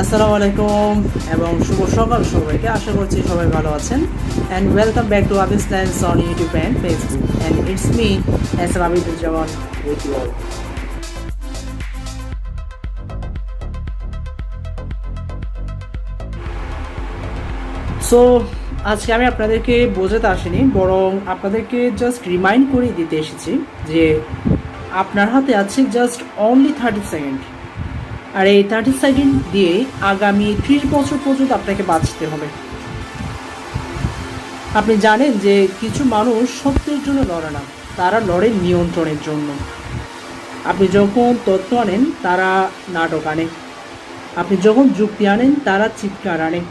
আসসালামু আলাইকুম এবং শুভ সকাল সবাইকে। আশা করছি সবাই ভালো আছেন। And welcome back to Abis lines on YouTube and Facebook. And it's me S M Abiduzzaman with you all. So আজকে আমি আপনাদেরকে বোঝাতে আসিনি, বরং আপনাদেরকে জাস্ট রিমাইন্ড করে দিতে এসেছি যে আপনার হাতে আছে জাস্ট অনলি 30 সেকেন্ড। আর এই 30 সেকেন্ড দিয়ে আগামী 30 বছর পর্যন্ত আপনাকে বাঁচতে হবে। আপনি জানেন যে কিছু মানুষ সত্যের জন্য লড়ে না, তারা লড়ে নিয়ন্ত্রণের জন্য। আপনি যখন তথ্য আনেন তারা নাটক আনে, আপনি যখন যুক্তি আনেন তারা চিৎকার আনে,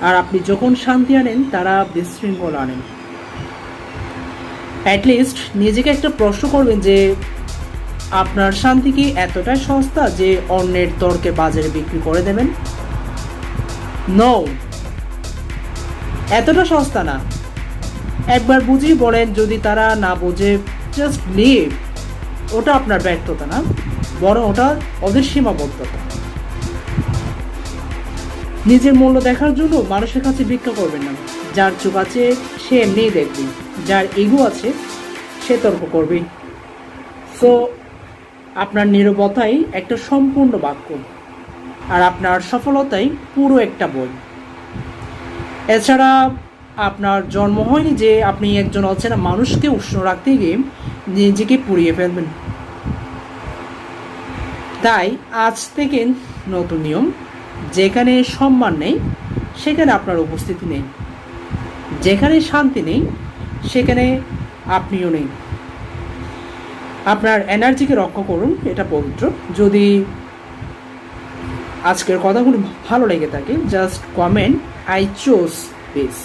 আর আপনি যখন শান্তি আনেন তারা বিশৃঙ্খলা আনেন। অ্যাটলিস্ট নিজেকে একটা প্রশ্ন করবেন যে আপনার শান্তি কি এতটাই সস্তা যে অন্যের তর্কে বাজারে বিক্রি করে দেবেন? নো, এতটা সস্তা না। একবার বুঝিয়ে বলেন, যদি তারা না বোঝে জাস্ট লিভ। ওটা আপনার ব্যর্থতা না, বরং ওটা ওদের সীমাবদ্ধতা। নিজের মূল্য দেখার জন্য মানুষের কাছে ভিক্ষা করবেন না। যার চোখ আছে সে এমনিই দেখবে, যার ইগো আছে সে তর্ক করবে। সো আপনার নীরবতাই একটা সম্পূর্ণ বাক্য, আর আপনার সফলতাই পুরো একটা বই। এছাড়া আপনার জন্ম হয়নি যে আপনি একজন অচেনা মানুষকে উষ্ণ রাখতে গিয়ে নিজেকে পুড়িয়ে ফেলবেন। তাই আজ থেকে নতুন নিয়ম, যেখানে সম্মান নেই সেখানে আপনার উপস্থিতি নেই, যেখানে শান্তি নেই সেখানে আপনিও নেই। আপনার এনার্জিকে রক্ষা করুন, এটা পবিত্র। যদি আজকের কথাগুলো ভালো লেগে থাকে, just comment I chose this.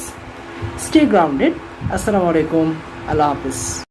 Stay grounded. আসসালামু আলাইকুম, আল্লাহ হাফিজ।